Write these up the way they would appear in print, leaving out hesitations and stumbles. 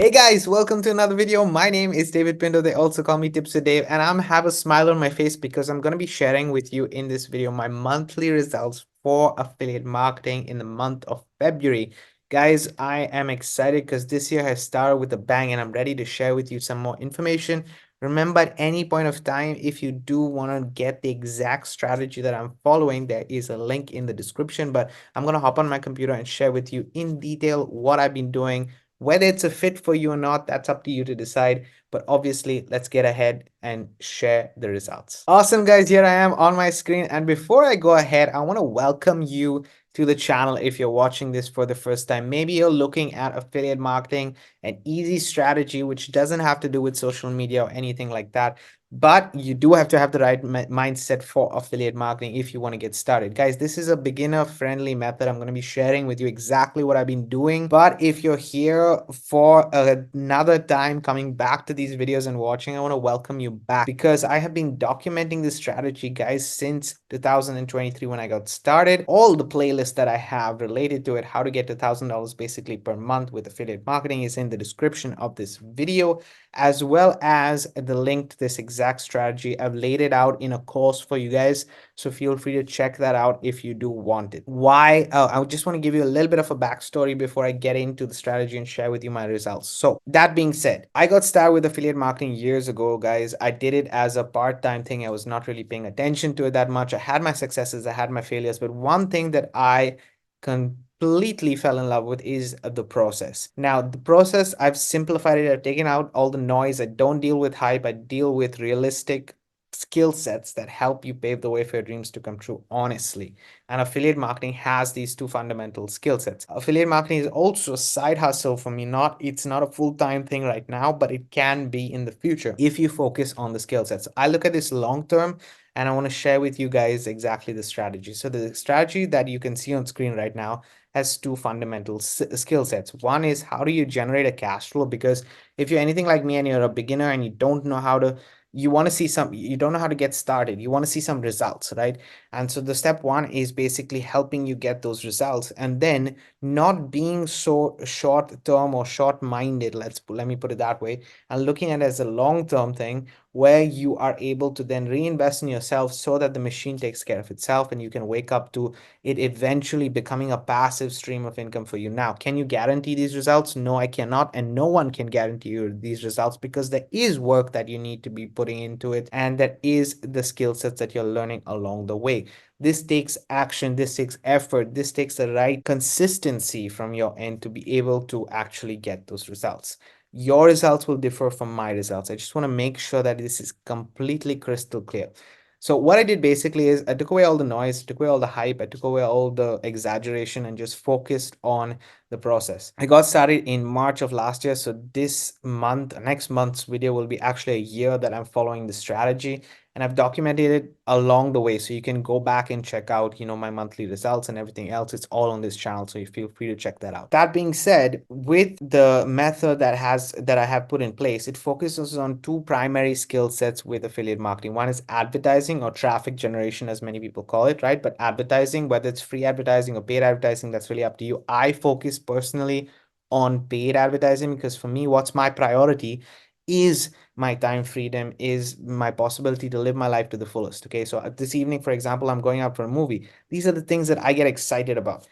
Hey guys, welcome to another video. My name is David Pindo. They also call me TipsWithDav, and I'm have a smile on my face because I'm going to be sharing with you in this video my monthly results for affiliate marketing in the month of February. Guys, I am excited because this year has started with a bang and I'm ready to share with you some more information. Remember, at any point of time, if you do want to get the exact strategy that I'm following, there is a link in the description, but I'm going to hop on my computer and share with you in detail what I've been doing. Whether it's a fit for you or not, that's up to you to decide. But obviously, let's get ahead and share the results. Awesome, guys. Here I am on my screen. And before I go ahead, I want to welcome you to the channel if you're watching this for the first time. Maybe you're looking at affiliate marketing, an easy strategy which doesn't have to do with social media or anything like that. But you do have to have the right mindset for affiliate marketing if you want to get started. Guys, this is a beginner-friendly method. I'm going to be sharing with you exactly what I've been doing. But if you're here for another time coming back to these videos and watching, I want to welcome you back because I have been documenting this strategy, guys, since 2023 when I got started. All the playlists that I have related to it, how to get to $1,000 basically per month with affiliate marketing, is in the description of this video, as well as the link to this exact strategy. I've laid it out in a course for you guys, so feel free to check that out if you do want it. Why? I just want to give you a little bit of a backstory before I get into the strategy and share with you my results. So that being said, I got started with affiliate marketing years ago, guys. I did it as a part-time thing. I was not really paying attention to it that much. I had my successes, I had my failures, but one thing that I completely fell in love with is the process. Now, the process, I've simplified it. I've taken out all the noise. I don't deal with hype. I deal with realistic skill sets that help you pave the way for your dreams to come true honestly. And affiliate marketing has these two fundamental skill sets. Affiliate marketing is also a side hustle for me. It's not a full-time thing right now, but it can be in the future if you focus on the skill sets. I look at this long term, and I want to share with you guys exactly the strategy. So the strategy that you can see on screen right now has two fundamental skill sets. One is, how do you generate a cash flow? Because if you're anything like me and you're a beginner and you don't know how to, you want to see some, you don't know how to get started, you want to see some results, right? And so the step one is basically helping you get those results, and then not being so short term or short minded, let me put it that way, and looking at it as a long term thing where you are able to then reinvest in yourself so that the machine takes care of itself and you can wake up to it eventually becoming a passive stream of income for you. Now, can you guarantee these results? No, I cannot, and no one can guarantee you these results because there is work that you need to be putting into it, and that is the skill sets that you're learning along the way. This takes action, this takes effort, this takes the right consistency from your end to be able to actually get those results. Your results will differ from my results. I just want to make sure that this is completely crystal clear. So what I did basically is I took away all the noise, took away all the hype, I took away all the exaggeration and just focused on the process. I got started in March of last year. So this month, next month's video will be actually a year that I'm following the strategy, and I've documented it along the way. So you can go back and check out, my monthly results and everything else. It's all on this channel. So you feel free to check that out. That being said, with the method that I have put in place, it focuses on two primary skill sets with affiliate marketing. One is advertising or traffic generation, as many people call it, right? But advertising, whether it's free advertising or paid advertising, that's really up to you. I focus personally on paid advertising because for me, what's my priority is my time freedom, is my possibility to live my life to the fullest. Okay, so this evening, for example, I'm going out for a movie. These are the things that I get excited about,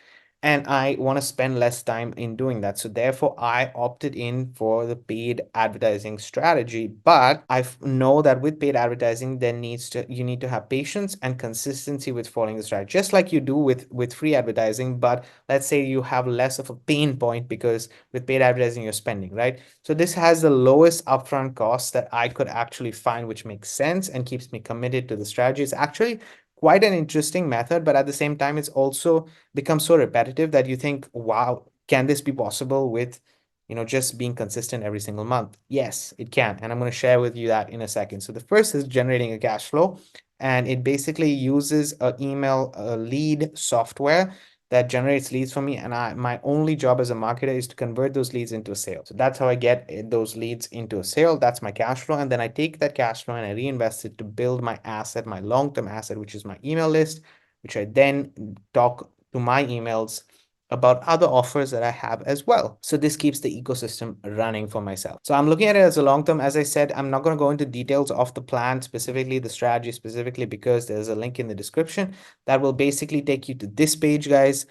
and I want to spend less time in doing that. So therefore, I opted in for the paid advertising strategy. But I know that with paid advertising, you need to have patience and consistency with following the strategy, just like you do with free advertising. But let's say you have less of a pain point because with paid advertising, you're spending, right? So this has the lowest upfront cost that I could actually find, which makes sense and keeps me committed to the strategy. It's actually quite an interesting method, but at the same time, it's also becomes so repetitive that you think, wow, can this be possible with, just being consistent every single month? Yes, it can. And I'm going to share with you that in a second. So the first is generating a cash flow, and it basically uses a email lead software that generates leads for me. And my only job as a marketer is to convert those leads into a sale. So that's how I get those leads into a sale. That's my cash flow. And then I take that cash flow and I reinvest it to build my asset, my long-term asset, which is my email list, which I then talk to my emails about other offers that I have as well. So this keeps the ecosystem running for myself. So I'm looking at it as a long term. As I said, I'm not going to go into details of the plan specifically, the strategy specifically, because there's a link in the description that will basically take you to this page, guys.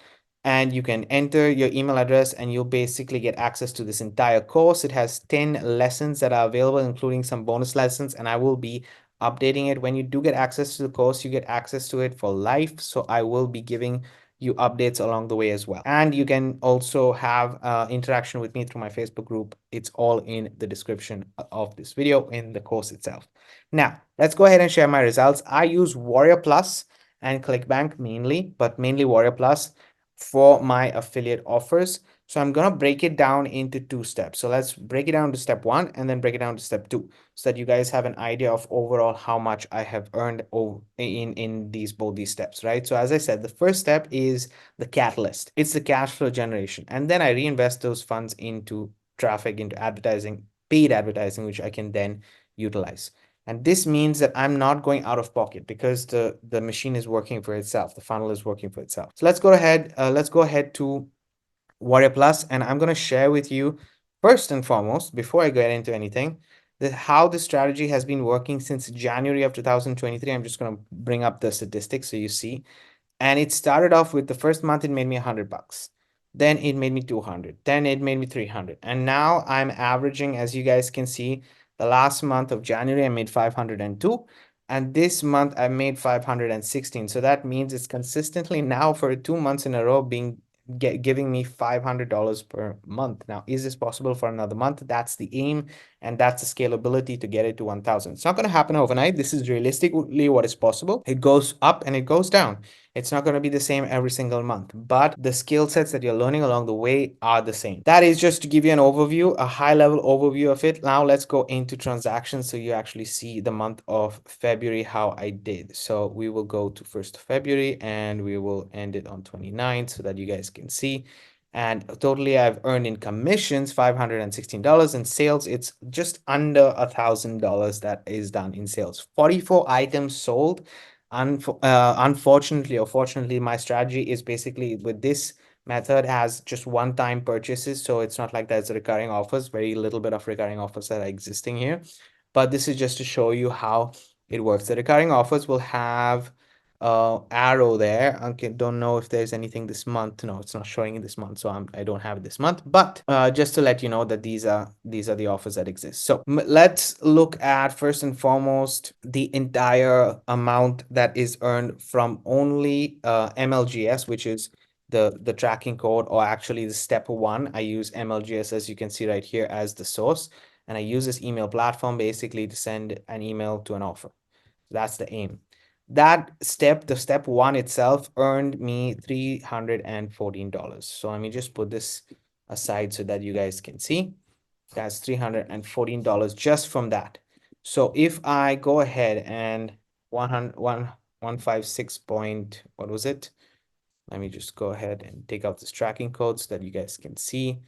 And you can enter your email address and you'll basically get access to this entire course. It has 10 lessons that are available, including some bonus lessons, and I will be updating it. When you do get access to the course, you get access to it for life. So I will be giving you updates along the way as well. And you can also have interaction with me through my Facebook group. It's all in the description of this video in the course itself. Now, let's go ahead and share my results. I use Warrior Plus and ClickBank mainly, but mainly Warrior Plus for my affiliate offers. So I'm going to break it down into two steps. So let's break it down to step one and then break it down to step two so that you guys have an idea of overall how much I have earned in both these steps, right? So as I said, the first step is the catalyst. It's the cash flow generation. And then I reinvest those funds into traffic, into advertising, paid advertising, which I can then utilize. And this means that I'm not going out of pocket because the machine is working for itself. The funnel is working for itself. So let's go ahead to Warrior Plus, and I'm going to share with you first and foremost, before I get into anything, how the strategy has been working since January of 2023. I'm just going to bring up the statistics so you see. And it started off with the first month, it made me $100. Then it made me 200. Then it made me 300. And now I'm averaging, as you guys can see, the last month of January, I made 502. And this month I made 516. So that means it's consistently now for 2 months in a row giving me $500 per month. Now, is this possible for another month? That's the aim, and that's the scalability to get it to 1,000. It's not going to happen overnight. This is realistically what is possible. It goes up and it goes down. It's not going to be the same every single month, but the skill sets that you're learning along the way are the same. That is just to give you an overview, a high level overview of it. Now let's go into transactions so you actually see the month of February, how I did. So we will go to 1st of February and we will end it on 29th so that you guys can see. And totally I've earned in commissions $516. In sales, it's just under $1,000 that is done in sales. 44 items sold. Unfortunately or fortunately, my strategy is basically with this method has just one-time purchases. So it's not like there's recurring offers, very little bit of recurring offers that are existing here. But this is just to show you how it works. The recurring offers will have arrow there. Okay, don't know if there's anything this month. No, it's not showing in this month, so I don't have it this month. But just to let you know that these are the offers that exist. So let's look at first and foremost the entire amount that is earned from only MLGS, which is the tracking code, or actually the step one. I use MLGS, as you can see right here, as the source, and I use this email platform basically to send an email to an offer. That's the aim. That step, the step one itself, earned me $314. So let me just put this aside so that you guys can see. That's $314 just from that. So if I go ahead and 156 point, what was it? Let me just go ahead and take out this tracking code so that you guys can see.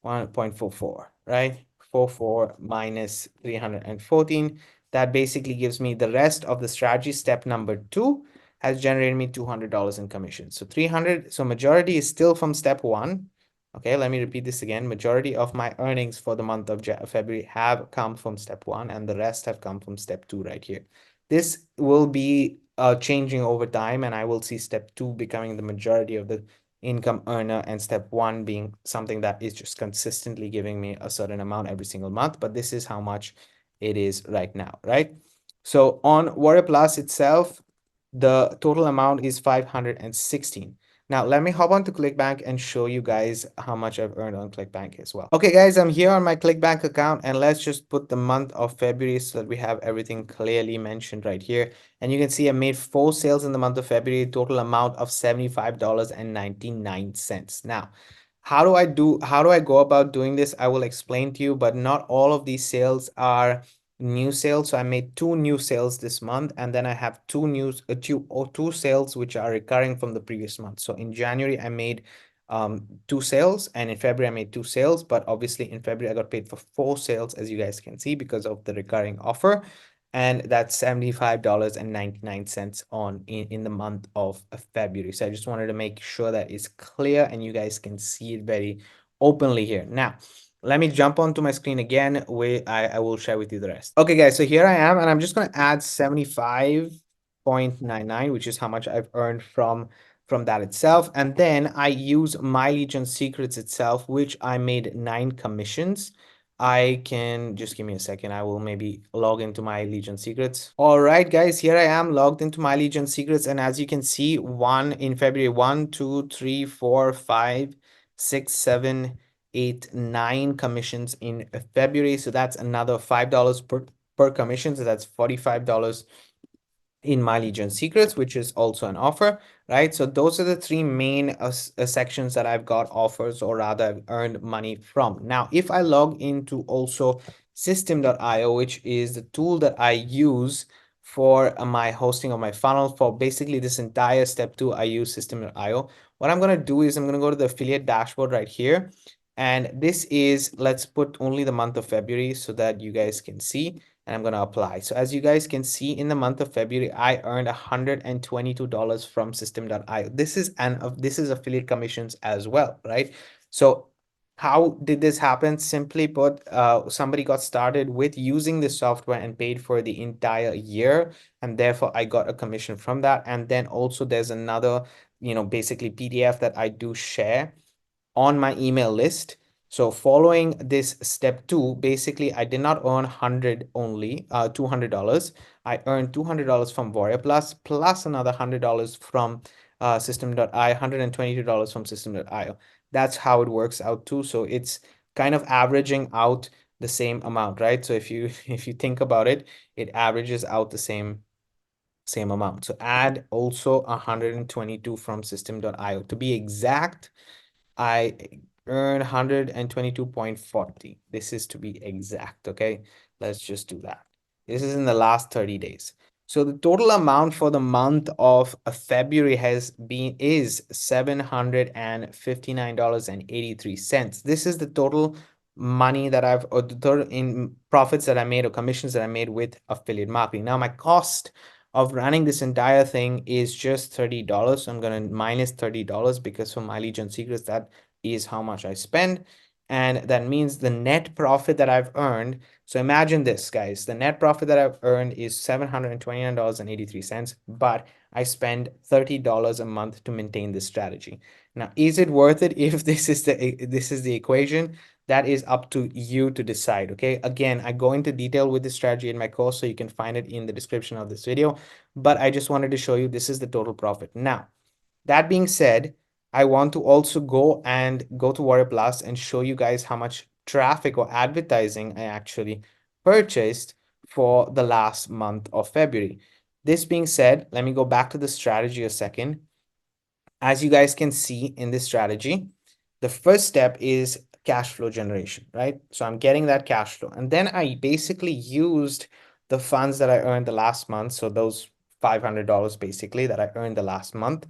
1.44, right? 44 minus 314. That basically gives me the rest of the strategy. Step number two has generated me $200 in commission. So 300. So majority is still from step one. Okay, let me repeat this again. Majority of my earnings for the month of February have come from step one, and the rest have come from step two right here. This will be changing over time, and I will see step two becoming the majority of the income earner, and step one being something that is just consistently giving me a certain amount every single month. But this is how much it is right now, right? So on Warrior Plus itself, the total amount is 516. Now, let me hop on to ClickBank and show you guys how much I've earned on ClickBank as well. Okay, guys, I'm here on my ClickBank account, and let's just put the month of February so that we have everything clearly mentioned right here. And you can see I made 4 sales in the month of February, total amount of $75.99. Now, how do I go about doing this? I will explain to you, but not all of these sales are new sales. So I made 2 new sales this month, and then I have two sales which are recurring from the previous month. So in January I made 2 sales, and in February I made 2 sales, but obviously in February I got paid for 4 sales, as you guys can see, because of the recurring offer. and that's $75.99 in the month of February. So I just wanted to make sure that it's clear and you guys can see it very openly here. Now, let me jump onto my screen again where I will share with you the rest. Okay, guys, so here I am, and I'm just going to add 75.99, which is how much I've earned from that itself. And then I use My Legion Secrets itself, which I made 9 commissions. I can just give me a second. I will maybe log into My Legion Secrets. All right, guys, here I am logged into My Legion Secrets. And as you can see, in February, 1, 2, 3, 4, 5, 6, 7, 8, 9 commissions in February. So that's another $5 per commission. So that's $45 in My Legion Secrets, which is also an offer, right? So those are the 3 main sections that I've got offers, or rather I've earned money from. Now, if I log into also System.io, which is the tool that I use for my hosting of my funnel, for basically this entire step 2, I use System.io. What I'm going to do is I'm going to go to the affiliate dashboard right here. And this is, let's put only the month of February so that you guys can see, and I'm going to apply. So as you guys can see, in the month of February, I earned $122 from System.io. This is affiliate commissions as well, right? So how did this happen? Simply put, somebody got started with using this software and paid for the entire year, and therefore I got a commission from that. And then also there's another, basically PDF that I do share on my email list. So following this step 2, basically I did not earn 100 only, $200. I earned $200 from Warrior plus another $100 from System.io, $122 from System.io. That's how it works out too. So it's kind of averaging out the same amount, right? So if you if you think about it, it averages out the same amount. So add also 122 from System.io. To be exact, I earn 122.40. This is to be exact, okay? Let's just do that. This is in the last 30 days. So the total amount for the month of February is $759.83. This is the total money that or the total in profits that I made, or commissions that I made with affiliate marketing. Now my cost of running this entire thing is just $30. So I'm going to minus $30 because for My Legion Secrets, that is how much I spend. And that means the net profit that I've earned. So imagine this, guys. The net profit that I've earned is $729.83, but I spend $30 a month to maintain this strategy. Now, is it worth it if this is the equation? That is up to you to decide, okay? Again, I go into detail with this strategy in my course, so you can find it in the description of this video, but I just wanted to show you this is the total profit. Now, that being said, I want to also go to Warrior Plus and show you guys how much traffic or advertising I actually purchased for the last month of February. This being said, let me go back to the strategy a second. As you guys can see in this strategy, the first step is cash flow generation, right? So I'm getting that cash flow. And then I basically used the funds that I earned the last month. So those $500 basically that I earned the last month,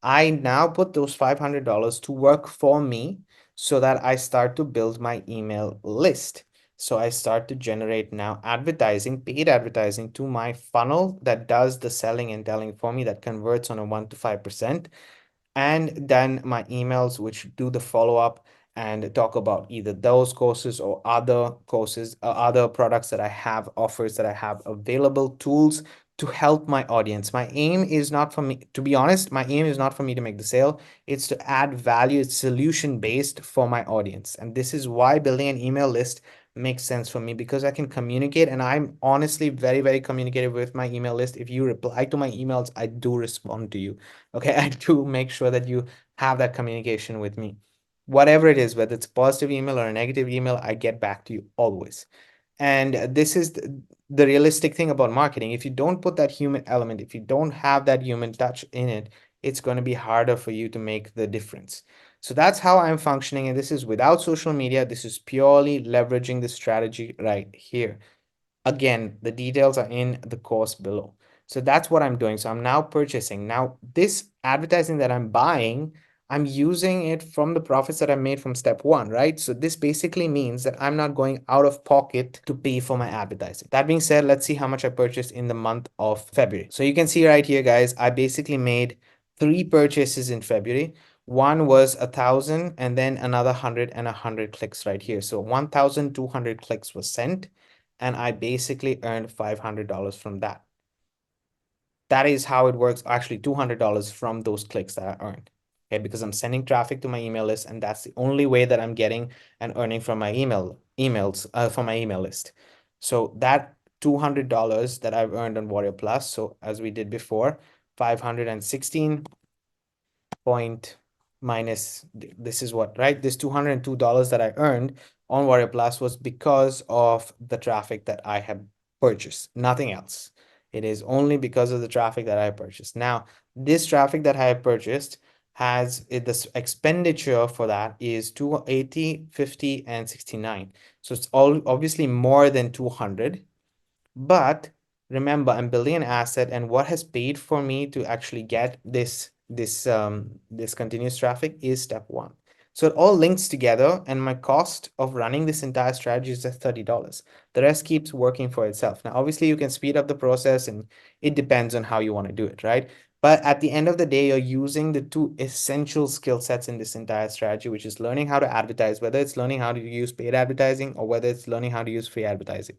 I now put those $500 to work for me so that I start to build my email list. So I start to generate now paid advertising to my funnel that does the selling and telling for me, that converts on a 1 to 5%. And then my emails, which do the follow-up and talk about either those courses or other courses, other products that I have, offers that I have available, tools to help my audience. My aim is not for me, to be honest, my aim is not for me to make the sale. It's to add value. It's solution-based for my audience. And this is why building an email list makes sense for me, because I can communicate, and I'm honestly very, very communicative with my email list. If you reply to my emails, I do respond to you. Okay, I do make sure that you have that communication with me. Whatever it is, whether it's a positive email or a negative email, I get back to you always. And this is the realistic thing about marketing. If you don't put that human element, if you don't have that human touch in it, it's going to be harder for you to make the difference. So that's how I'm functioning. And this is without social media. This is purely leveraging the strategy right here. Again, the details are in the course below. So that's what I'm doing. So I'm now purchasing. Now, this advertising that I'm buying, I'm using it from the profits that I made from step one, right? So this basically means that I'm not going out of pocket to pay for my advertising. That being said, let's see how much I purchased in the month of February. So you can see right here, guys, I basically made 3 purchases in February. One was 1,000 and then another 100 and 100 clicks right here. So 1,200 clicks was sent and I basically earned $500 from that. That is how it works. Actually, $200 from those clicks that I earned. Okay, because I'm sending traffic to my email list, and that's the only way that I'm getting and earning from my emails from my email list. So that $200 that I've earned on Warrior Plus. So as we did before, 516 point minus this is what, right? This $202 that I earned on Warrior Plus was because of the traffic that I have purchased, nothing else. It is only because of the traffic that I purchased. Now, this traffic that I have purchased has this expenditure for that is 280, 50, and 69. So it's all obviously more than 200. But remember, I'm building an asset, and what has paid for me to actually get this continuous traffic is step one. So it all links together, and my cost of running this entire strategy is just $30. The rest keeps working for itself. Now, obviously, you can speed up the process, and it depends on how you want to do it, right? But at the end of the day, you're using the two essential skill sets in this entire strategy, which is learning how to advertise, whether it's learning how to use paid advertising or whether it's learning how to use free advertising.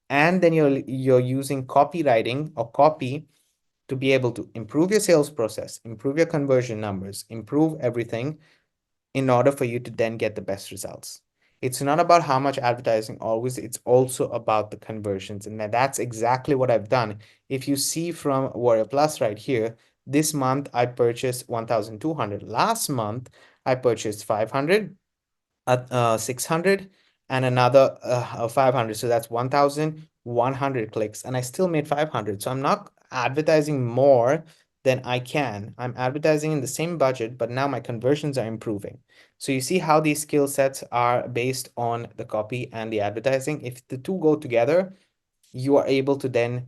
And then you're using copywriting or copy to be able to improve your sales process, improve your conversion numbers, improve everything in order for you to then get the best results. It's not about how much advertising always, it's also about the conversions. And that's exactly what I've done. If you see from Warrior Plus right here, this month I purchased 1,200. Last month I purchased 500, 600 and another 500. So that's 1,100 clicks and I still made 500. So I'm not advertising more than I can. I'm advertising in the same budget, but now my conversions are improving. So you see how these skill sets are based on the copy and the advertising. If the two go together, you are able to then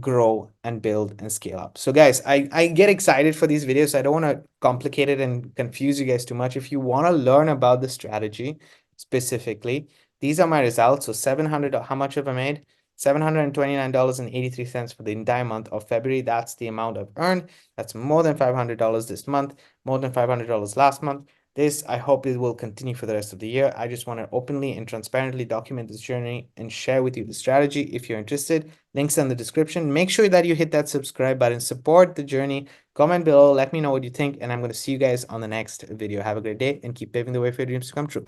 grow and build and scale up. So guys, I get excited for these videos. I don't want to complicate it and confuse you guys too much. If you want to learn about the strategy specifically, these are my results. So 700, how much have I made? $729.83 for the entire month of February. That's the amount I've earned. That's more than $500 this month, more than $500 last month. This, I hope it will continue for the rest of the year. I just want to openly and transparently document this journey and share with you the strategy. If you're interested, links in the description. Make sure that you hit that subscribe button, support the journey, comment below, let me know what you think, and I'm going to see you guys on the next video. Have a great day and keep paving the way for your dreams to come true.